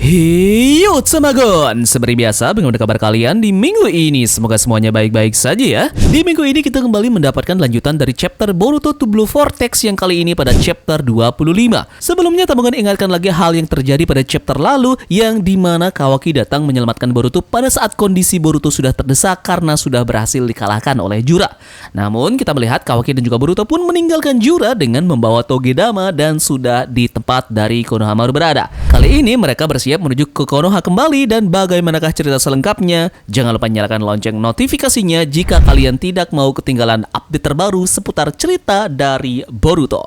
Hiyo Tsamagon, seperti biasa bagaimana kabar kalian di minggu ini? Semoga semuanya baik-baik saja ya. Di minggu ini kita kembali mendapatkan lanjutan dari chapter Boruto to Blue Vortex yang kali ini pada chapter 25. Sebelumnya Tsamagon ingatkan lagi hal yang terjadi pada chapter lalu, yang dimana Kawaki datang menyelamatkan Boruto pada saat kondisi Boruto sudah terdesak karena sudah berhasil dikalahkan oleh Jura. Namun kita melihat Kawaki dan juga Boruto pun meninggalkan Jura dengan membawa Togedama dan sudah di tempat dari Konohamaru berada. Kali ini mereka bersiap menuju ke Konoha kembali, dan bagaimanakah cerita selengkapnya? Jangan lupa nyalakan lonceng notifikasinya jika kalian tidak mau ketinggalan update terbaru seputar cerita dari Boruto.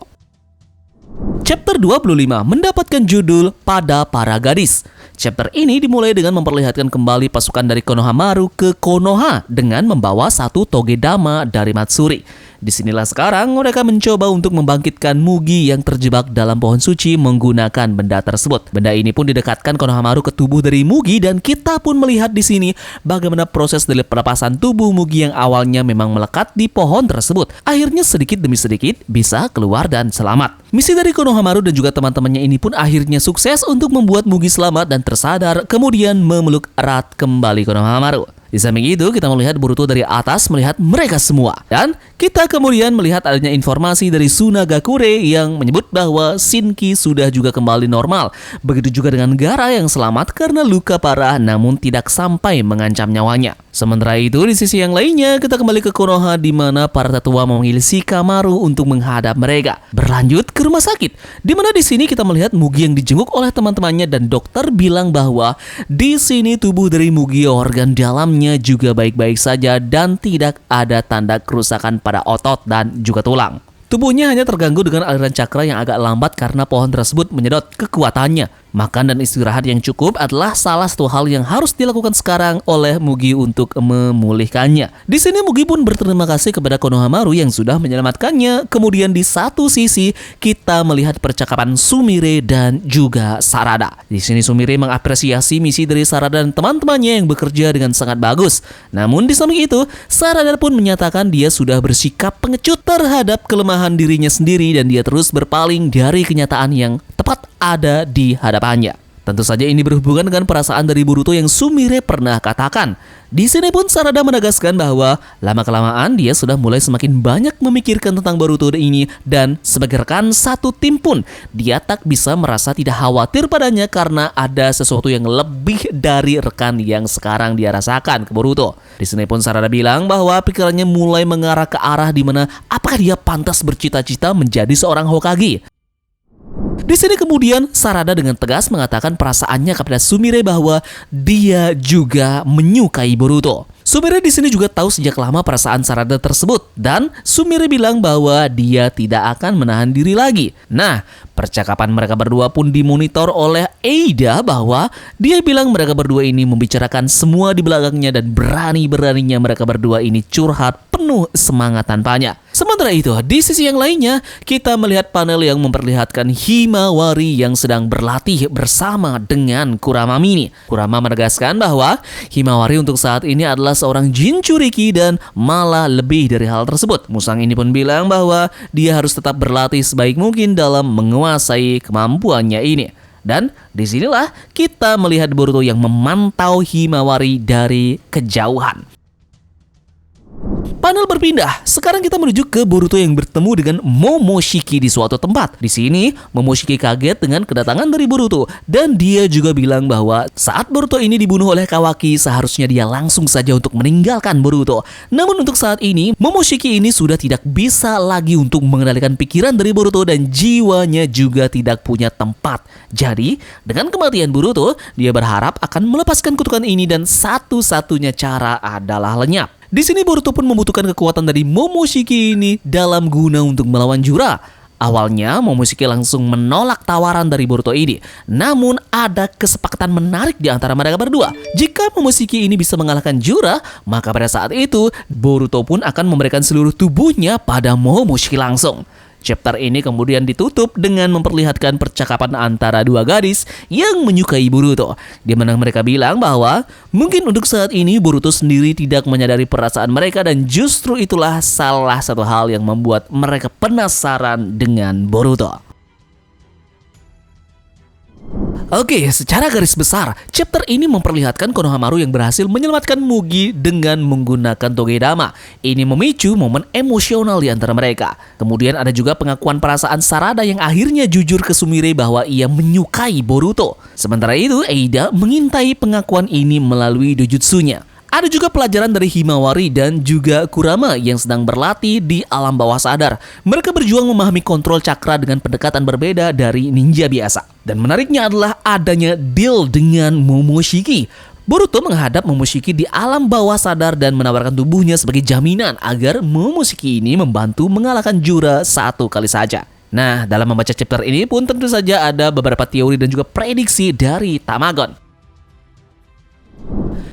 Chapter 25 mendapatkan judul Pada Para Gadis. Chapter ini dimulai dengan memperlihatkan kembali pasukan dari Konohamaru ke Konoha dengan membawa satu Togedama dari Matsuri. Disinilah sekarang mereka mencoba untuk membangkitkan Mugi yang terjebak dalam pohon suci menggunakan benda tersebut. Benda ini pun didekatkan Konohamaru ke tubuh dari Mugi, dan kita pun melihat di sini bagaimana proses dari pelepasan tubuh Mugi yang awalnya memang melekat di pohon tersebut. Akhirnya sedikit demi sedikit bisa keluar dan selamat. Misi dari Konohamaru dan juga teman-temannya ini pun akhirnya sukses untuk membuat Mugi selamat dan tersadar, kemudian memeluk erat kembali Konohamaru. Di samping itu kita melihat Boruto dari atas melihat mereka semua, dan kita kemudian melihat adanya informasi dari Tsunagakure yang menyebut bahwa Shinki sudah juga kembali normal. Begitu juga dengan Gaara yang selamat karena luka parah namun tidak sampai mengancam nyawanya. Sementara itu di sisi yang lainnya kita kembali ke Konoha, di mana para tetua memanggil Shikamaru untuk menghadap mereka. Berlanjut ke rumah sakit, di mana di sini kita melihat Mugi yang dijenguk oleh teman-temannya, dan dokter bilang bahwa di sini tubuh dari Mugi organ dalamnya juga baik-baik saja dan tidak ada tanda kerusakan pada otot dan juga tulang. Tubuhnya hanya terganggu dengan aliran cakra yang agak lambat karena pohon tersebut menyedot kekuatannya. Makan dan istirahat yang cukup adalah salah satu hal yang harus dilakukan sekarang oleh Mugi untuk memulihkannya. Di sini Mugi pun berterima kasih kepada Konohamaru yang sudah menyelamatkannya. Kemudian di satu sisi kita melihat percakapan Sumire dan juga Sarada. Di sini Sumire mengapresiasi misi dari Sarada dan teman-temannya yang bekerja dengan sangat bagus. Namun di samping itu, Sarada pun menyatakan dia sudah bersikap pengecut terhadap kelemahan dirinya sendiri, dan dia terus berpaling dari kenyataan yang tepat ada di hadapannya. Tentu saja ini berhubungan dengan perasaan dari Boruto yang Sumire pernah katakan. Di sini pun Sarada menegaskan bahwa lama-kelamaan dia sudah mulai semakin banyak memikirkan tentang Boruto ini, dan sebagai rekan satu tim pun dia tak bisa merasa tidak khawatir padanya karena ada sesuatu yang lebih dari rekan yang sekarang dia rasakan ke Boruto. Di sini pun Sarada bilang bahwa pikirannya mulai mengarah ke arah di mana apakah dia pantas bercita-cita menjadi seorang Hokage. Di sini kemudian Sarada dengan tegas mengatakan perasaannya kepada Sumire bahwa dia juga menyukai Boruto. Sumire di sini juga tahu sejak lama perasaan Sarada tersebut, dan Sumire bilang bahwa dia tidak akan menahan diri lagi. Nah, percakapan mereka berdua pun dimonitor oleh Eida, bahwa dia bilang mereka berdua ini membicarakan semua di belakangnya, dan berani-beraninya mereka berdua ini curhat penuh semangat tanpanya. Sementara itu, di sisi yang lainnya, kita melihat panel yang memperlihatkan Himawari yang sedang berlatih bersama dengan Kurama Mini. Kurama menegaskan bahwa Himawari untuk saat ini adalah seorang Jinchuriki dan malah lebih dari hal tersebut. Musang ini pun bilang bahwa dia harus tetap berlatih sebaik mungkin dalam menguasai kemampuannya ini. Dan disinilah kita melihat Boruto yang memantau Himawari dari kejauhan. Panel berpindah. Sekarang kita menuju ke Boruto yang bertemu dengan Momoshiki di suatu tempat. Di sini, Momoshiki kaget dengan kedatangan dari Boruto, dan dia juga bilang bahwa saat Boruto ini dibunuh oleh Kawaki, seharusnya dia langsung saja untuk meninggalkan Boruto. Namun untuk saat ini, Momoshiki ini sudah tidak bisa lagi untuk mengendalikan pikiran dari Boruto, dan jiwanya juga tidak punya tempat. Jadi, dengan kematian Boruto, dia berharap akan melepaskan kutukan ini, dan satu-satunya cara adalah lenyap. Di sini Boruto pun membutuhkan kekuatan dari Momoshiki ini dalam guna untuk melawan Jura. Awalnya Momoshiki langsung menolak tawaran dari Boruto ini. Namun ada kesepakatan menarik di antara mereka berdua. Jika Momoshiki ini bisa mengalahkan Jura, maka pada saat itu Boruto pun akan memberikan seluruh tubuhnya pada Momoshiki langsung. Chapter ini kemudian ditutup dengan memperlihatkan percakapan antara dua gadis yang menyukai Boruto, di mana mereka bilang bahwa mungkin untuk saat ini Boruto sendiri tidak menyadari perasaan mereka, dan justru itulah salah satu hal yang membuat mereka penasaran dengan Boruto. Oke, secara garis besar, chapter ini memperlihatkan Konohamaru yang berhasil menyelamatkan Mugi dengan menggunakan Togedama. Ini memicu momen emosional di antara mereka. Kemudian ada juga pengakuan perasaan Sarada yang akhirnya jujur ke Sumire bahwa ia menyukai Boruto. Sementara itu, Eida mengintai pengakuan ini melalui dojutsunya. Ada juga pelajaran dari Himawari dan juga Kurama yang sedang berlatih di alam bawah sadar. Mereka berjuang memahami kontrol cakra dengan pendekatan berbeda dari ninja biasa. Dan menariknya adalah adanya deal dengan Momoshiki. Boruto menghadap Momoshiki di alam bawah sadar dan menawarkan tubuhnya sebagai jaminan agar Momoshiki ini membantu mengalahkan Jura satu kali saja. Nah, dalam membaca chapter ini pun tentu saja ada beberapa teori dan juga prediksi dari Tamagon.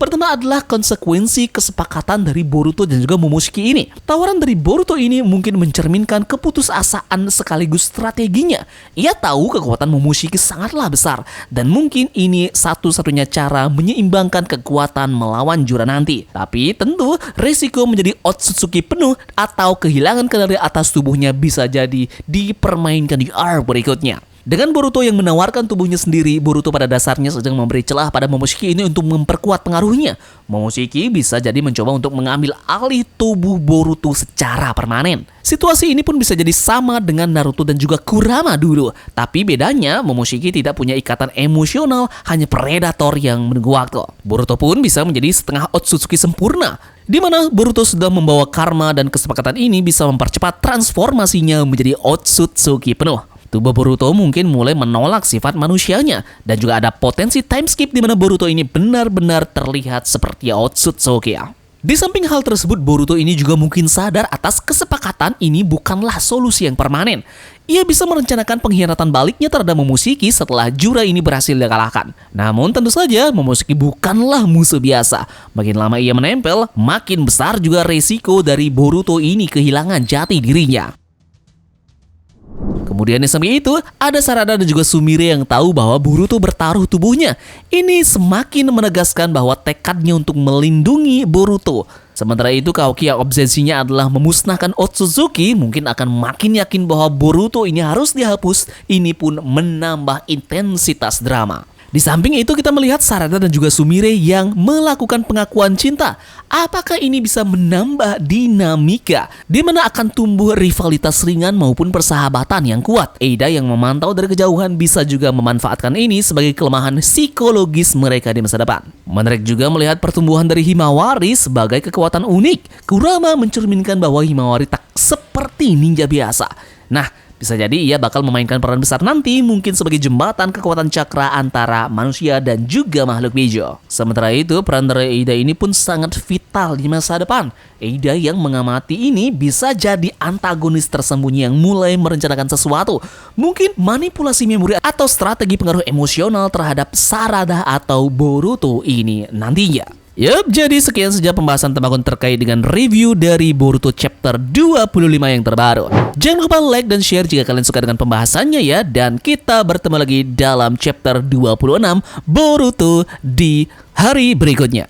Pertama adalah konsekuensi kesepakatan dari Boruto dan juga Momoshiki ini. Tawaran dari Boruto ini mungkin mencerminkan keputusasaan sekaligus strateginya. Ia tahu kekuatan Momoshiki sangatlah besar dan mungkin ini satu-satunya cara menyeimbangkan kekuatan melawan Jura nanti. Tapi tentu resiko menjadi Otsutsuki penuh atau kehilangan kendali atas tubuhnya bisa jadi dipermainkan di arc berikutnya. Dengan Boruto yang menawarkan tubuhnya sendiri, Boruto pada dasarnya sedang memberi celah pada Momoshiki ini untuk memperkuat pengaruhnya. Momoshiki bisa jadi mencoba untuk mengambil alih tubuh Boruto secara permanen. Situasi ini pun bisa jadi sama dengan Naruto dan juga Kurama dulu. Tapi bedanya, Momoshiki tidak punya ikatan emosional, hanya predator yang menunggu waktu. Boruto pun bisa menjadi setengah Otsutsuki sempurna, di mana Boruto sudah membawa karma dan kesepakatan ini bisa mempercepat transformasinya menjadi Otsutsuki penuh. Tubuh Boruto mungkin mulai menolak sifat manusianya dan juga ada potensi time skip di mana Boruto ini benar-benar terlihat seperti Otsutsuki. Di samping hal tersebut, Boruto ini juga mungkin sadar atas kesepakatan ini bukanlah solusi yang permanen. Ia bisa merencanakan pengkhianatan baliknya terhadap Momoshiki setelah Jura ini berhasil dikalahkan. Namun tentu saja Momoshiki bukanlah musuh biasa. Makin lama ia menempel, makin besar juga resiko dari Boruto ini kehilangan jati dirinya. Kemudian di samping itu, ada Sarada dan juga Sumire yang tahu bahwa Boruto bertaruh tubuhnya. Ini semakin menegaskan bahwa tekadnya untuk melindungi Boruto. Sementara itu, Kaoki yang obsesinya adalah memusnahkan Otsutsuki mungkin akan makin yakin bahwa Boruto ini harus dihapus. Ini pun menambah intensitas drama. Di samping itu kita melihat Sarada dan juga Sumire yang melakukan pengakuan cinta. Apakah ini bisa menambah dinamika di mana akan tumbuh rivalitas ringan maupun persahabatan yang kuat? Eida yang memantau dari kejauhan bisa juga memanfaatkan ini sebagai kelemahan psikologis mereka di masa depan. Menarik juga melihat pertumbuhan dari Himawari sebagai kekuatan unik. Kurama mencerminkan bahwa Himawari tak seperti ninja biasa. Nah, bisa jadi ia bakal memainkan peran besar nanti mungkin sebagai jembatan kekuatan cakra antara manusia dan juga makhluk hijau. Sementara itu, peran dari Eida ini pun sangat vital di masa depan. Eida yang mengamati ini bisa jadi antagonis tersembunyi yang mulai merencanakan sesuatu. Mungkin manipulasi memori atau strategi pengaruh emosional terhadap Sarada atau Boruto ini nantinya. Yup, jadi sekian saja pembahasan Tamagon terkait dengan review dari Boruto chapter 25 yang terbaru. Jangan lupa like dan share jika kalian suka dengan pembahasannya ya. Dan kita bertemu lagi dalam chapter 26 Boruto di hari berikutnya.